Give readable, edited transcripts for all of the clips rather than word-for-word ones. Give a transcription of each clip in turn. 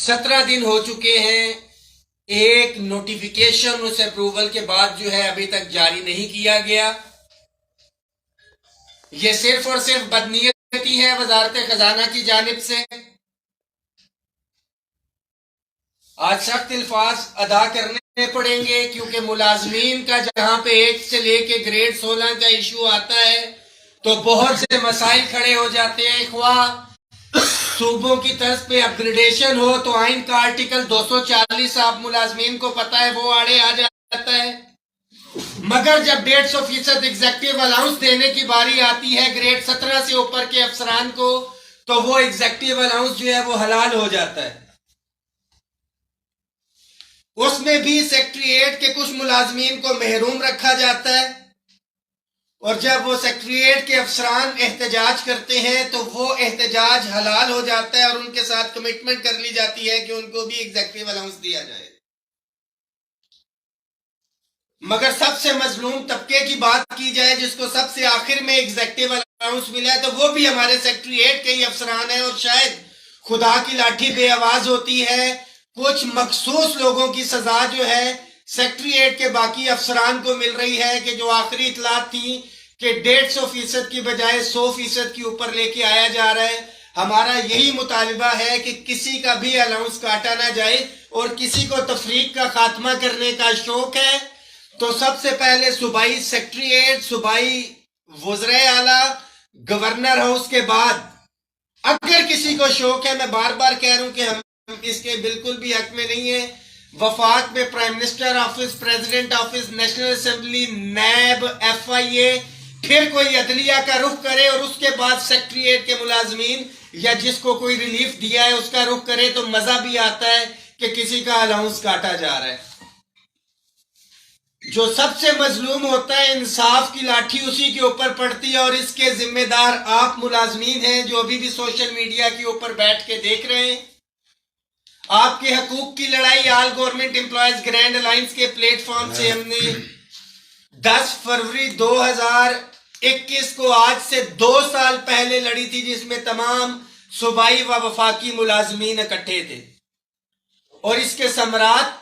17 दिन हो चुके हैं, एक नोटिफिकेशन उस अप्रूवल के बाद जो है अभी तक जारी नहीं किया गया। ये सिर्फ और सिर्फ बदनीयती है वजारत खजाना की जानिब से। आज सख्त अल्फाज अदा करने पड़ेंगे क्योंकि मुलाजमीन का जहां पे 1 से लेके ग्रेड 16 का इशू आता है तो बहुत से मसाइल खड़े हो जाते हैं। सूबों की तर्ज पे अपग्रेडेशन हो तो आइन का आर्टिकल 240 आप मुलाजमीन को पता है वो आड़े आ जाता है, मगर जब 150% एग्जेक्टिव अलाउंस देने की बारी आती है ग्रेड 17 से ऊपर के अफसरान को तो वो एग्जेक्टिव अलाउंस जो है वो हलाल हो जाता है। उसमें भी सेक्रेटरीट के कुछ मुलाजमीन को महरूम रखा जाता है और जब वो सेक्रेटरीट के अफसरान एहतजाज करते हैं तो वो एहतजाज हलाल हो जाता है और उनके साथ कमिटमेंट कर ली जाती है कि उनको भी एग्जेक्टिव अलाउंस दिया जाए। मगर सबसे मजलूम तबके की बात की जाए जिसको सबसे आखिर में एग्जेक्टिव अलाउंस मिला है तो वो भी हमारे सेक्रेटरीट के ही अफसरान है और शायद खुदा की लाठी बेआवाज होती है। कुछ मखसूस लोगों की सजा जो है सेक्रेटरीट के बाकी अफसरान को मिल रही है कि जो आखिरी इतलात थी कि 150% की बजाय 100% के ऊपर लेके आया जा रहा है। हमारा यही मुतालिबा है कि किसी का भी अलाउंस काटा ना जाए और किसी को तफरीक का खात्मा करने का शौक है तो सबसे पहले सूबाई सेक्रेटरीट, सूबाई वज़ीर आला, गवर्नर हाउस के बाद अगर किसी को शौक है, मैं बार बार कह रहा हूं कि हम इसके बिल्कुल भी हक में नहीं है, वफाक में prime minister office, president office, national assembly, NAB, FIA, फिर कोई अदलिया का रुख करे और उसके बाद सेक्रेटरीट के मुलाजमीन या जिसको कोई रिलीफ दिया है उसका रुख करे तो मजा भी आता है कि किसी का अलाउंस काटा जा रहा है। जो सबसे मजलूम होता है इंसाफ की लाठी उसी के ऊपर पड़ती है और इसके जिम्मेदार आप मुलाजमीन हैं जो अभी भी सोशल मीडिया के ऊपर बैठ के देख रहे हैं। आपके हकूक की लड़ाई all government employees grand alliance के प्लेटफॉर्म से हमने 10 फरवरी 2021 को आज से 2 साल पहले लड़ी थी, जिसमें तमाम सूबाई व वफाकी मुलाजमीन इकट्ठे थे और इसके समरात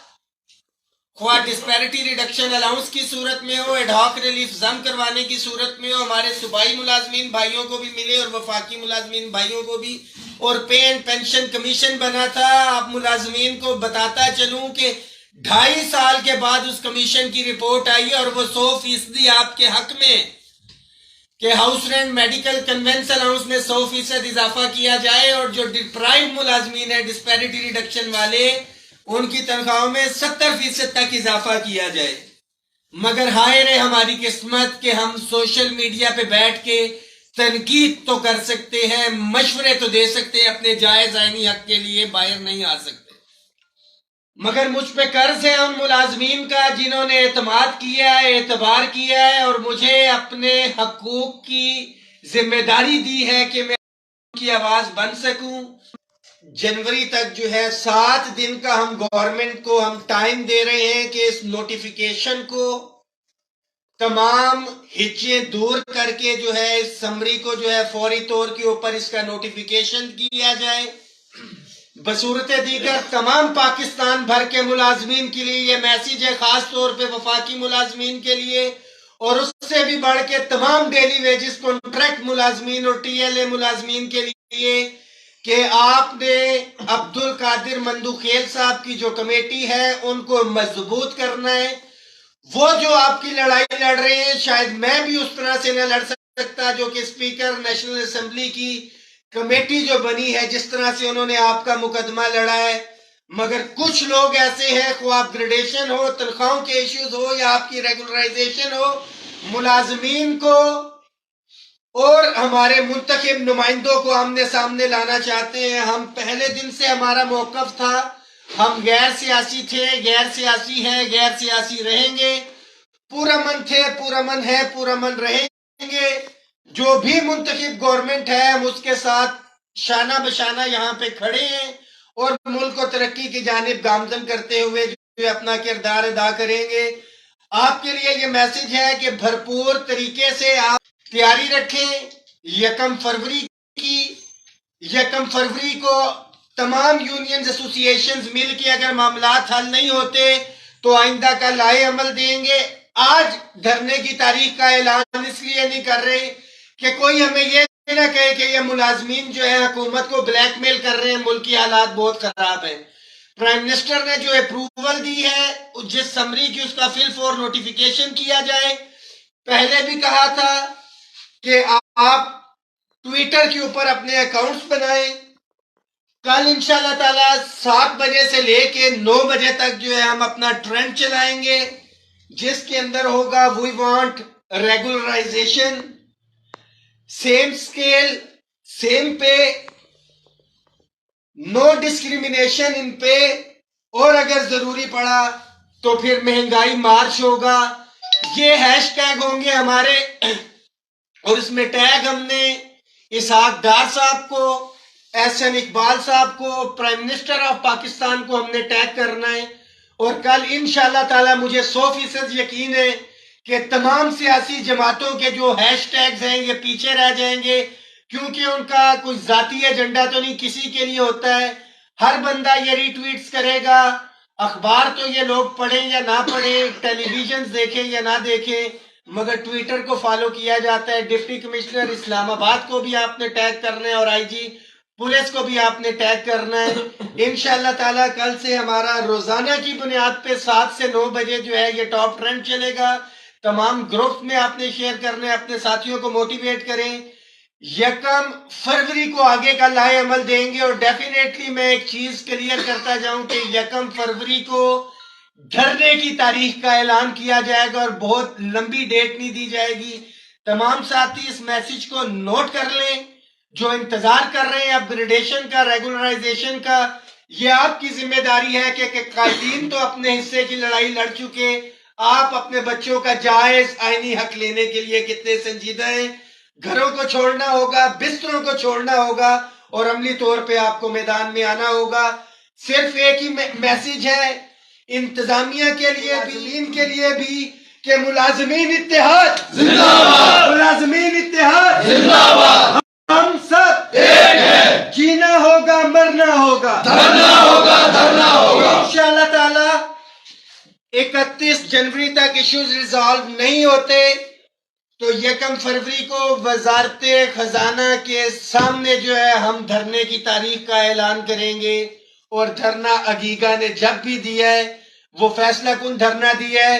ख्वाह डिस्पैरिटी रिडक्शन अलाउंस की सूरत में हो, एडहॉक रिलीफ जम करवाने की सूरत में हो, हमारे सूबाई मुलाजमीन भाइयों को भी मिले और वफाकी मुलाजमीन भाइयों को भी। और पे एंड पेंशन कमीशन बना था। आप मुलाजमीन को बताता चलूं कि 2.5 साल के बाद उस कमीशन की रिपोर्ट आई और वो 100% आपके हक में कि house rent medical convince allowance में 100% इजाफा किया जाए और जो डिप्राइव मुलाजमीन है डिस्पैरिटी रिडक्शन वाले उनकी तनख्वाहों में 70% तक इजाफा किया जाए। मगर हाय रे हमारी किस्मत कि हम सोशल मीडिया पे बैठ के तनकीद तो कर सकते हैं, मशवरे तो दे सकते हैं, अपने जायज आईनी हक के लिए बाहर नहीं आ सकते। मगर मुझ पे कर्ज है उन मुलाजमीन का जिन्होंने एतमाद किया है, एतबार किया है और मुझे अपने हकूक की जिम्मेदारी दी है कि मैं उनकी आवाज बन सकूं। जनवरी तक जो है 7 दिन का हम गवर्नमेंट को हम टाइम दे रहे हैं कि इस नोटिफिकेशन को तमाम हिचें दूर करके जो है इस समरी को जो है फौरी तौर के ऊपर इसका नोटिफिकेशन किया जाए। बसूरत दीगर तमाम पाकिस्तान भर के मुलाजमीन के लिए ये मैसेज है, खास तौर पे वफाकी मुलाजमीन के लिए और उससे भी बढ़ के तमाम डेली वेजेस कॉन्ट्रैक्ट मुलाजमीन और TLA मुलाजमीन के लिए कि आपने अब्दुल कादिर मंदूखेल साहब की जो कमेटी है उनको मजबूत करना है। वो जो आपकी लड़ाई लड़ रहे हैं शायद मैं भी उस तरह से न लड़ सकता जो कि स्पीकर नेशनल असेंबली की कमेटी जो बनी है जिस तरह से उन्होंने आपका मुकदमा लड़ा है। मगर कुछ लोग ऐसे हैं, ख्वाह अपग्रेडेशन हो, तनख्वाहों के इश्यूज हो या आपकी रेगुलराइजेशन हो, मुलाजमीन को और हमारे मुंतखब नुमाइंदों को आमने सामने लाना चाहते हैं। हम पहले दिन से हमारा मौकफ था, हम गैर सियासी थे, गैर सियासी हैं, गैर सियासी रहेंगे, पूरा मन थे, पूरा मन है, पूरा मन रहेंगे। जो भी मुंतखब गवर्नमेंट है हम उसके साथ शाना बशाना यहाँ पे खड़े हैं और मुल्क को तरक्की की जानिब गामजन करते हुए जो अपना किरदार अदा करेंगे। आपके लिए ये मैसेज है कि भरपूर तरीके से आप तैयारी रखें। 1 फरवरी को تمام یونینز ایسوسییشنز مل کے اگر معاملات حل نہیں ہوتے تو آئندہ کا لائے عمل دیں گے. آج دھرنے کی تاریخ کا اعلان اس لیے نہیں کر رہے کہ کوئی ہمیں یہ نہ کہے کہ یہ ملازمین جو ہے حکومت کو بلیک میل کر رہے ہیں, ملک کی حالات بہت خراب ہیں. پرائم منسٹر نے جو اپروول دی ہے جس سمری کی اس کا فل فور نوٹیفیکیشن کیا جائے. پہلے بھی کہا تھا کہ آپ ٹویٹر کے اوپر اپنے اکاؤنٹس بنائیں. کل انشاءاللہ تعالی 7 بجے سے لے کے 9 بجے تک جو ہے ہم اپنا ٹرینڈ چلائیں گے جس کے اندر ہوگا we want regularisation, same scale, same pay, no discrimination in pay, اور اگر ضروری پڑا تو پھر مہنگائی مارچ ہوگا. یہ ہیش ٹیگ ہوں گے ہمارے, اور اس میں ٹیگ ہم نے اسحاق ڈار صاحب کو, احسن اقبال صاحب کو, پرائم منسٹر آف پاکستان کو ہم نے ٹیگ کرنا ہے. اور کل انشاءاللہ تعالی مجھے 100% یقین ہے کہ تمام سیاسی جماعتوں کے جو ہیش ٹیگز ہیں یہ پیچھے رہ جائیں گے, کیونکہ ان کا کوئی ذاتی ایجنڈا تو نہیں, کسی کے لیے ہوتا ہے. ہر بندہ یہ ری ٹویٹس کرے گا, اخبار تو یہ لوگ پڑھیں یا نہ پڑھیں, ٹیلی ویژن دیکھیں یا نہ دیکھیں, مگر ٹویٹر کو فالو کیا جاتا ہے. ڈپٹی کمشنر اسلام آباد کو بھی آپ نے ٹیگ کرنا ہے اور آئی جی پولیس کو بھی آپ نے ٹیگ کرنا ہے. انشاءاللہ تعالیٰ کل سے ہمارا روزانہ کی بنیاد پہ 7 سے 9 بجے جو ہے یہ ٹاپ ٹرینڈ چلے گا. تمام گروپ میں آپ نے شیئر کرنا ہے, اپنے ساتھیوں کو موٹیویٹ کریں. 1 فروری کو آگے کا لائے عمل دیں گے, اور ڈیفینیٹلی میں ایک چیز کلیئر کرتا جاؤں کہ 1 فروری کو دھرنے کی تاریخ کا اعلان کیا جائے گا, اور بہت لمبی ڈیٹ نہیں دی جائے گی. تمام ساتھی اس میسج کو نوٹ کر لیں, جو انتظار کر رہے ہیں اپ گریڈیشن کا, ریگولرائزیشن کا. یہ آپ کی ذمہ داری ہے کہ قائدین تو اپنے حصے کی لڑائی لڑ چکے, آپ اپنے بچوں کا جائز آئینی حق لینے کے لیے کتنے سنجیدہ ہیں. گھروں کو چھوڑنا ہوگا, بستروں کو چھوڑنا ہوگا, اور عملی طور پہ آپ کو میدان میں آنا ہوگا. صرف ایک ہی میسج ہے انتظامیہ کے لیے بھی, ان کے لیے بھی, کہ ملازمین اتحاد زندہ باد, ملازمین اتحاد زندہ باد. ہم سب ایک ہیں, جینا ہوگا, مرنا ہوگا, دھرنا ہوگا, دھرنا ہوگا. انشاءاللہ تعالی 31 جنوری تک ایشوز ریزالو نہیں ہوتے تو 1 فروری کو وزارت خزانہ کے سامنے جو ہے ہم دھرنے کی تاریخ کا اعلان کریں گے. اور دھرنا اگیگا نے جب بھی دیا ہے وہ فیصلہ کن دھرنا دیا ہے.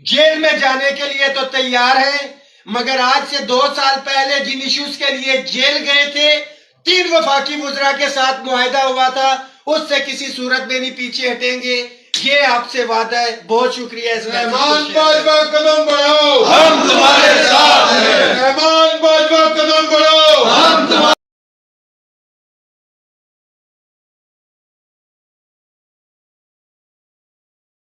جیل میں جانے کے لیے تو تیار ہیں, مگر آج سے 2 سال پہلے جن ایشوز کے لیے جیل گئے تھے, 3 وفاقی وزراء کے ساتھ معاہدہ ہوا تھا, اس سے کسی صورت میں نہیں پیچھے ہٹیں گے. یہ آپ سے وعدہ ہے. بہت شکریہ. مہمان باجوہ قدم بڑھاؤ, ہم تمہارے ساتھ ہیں.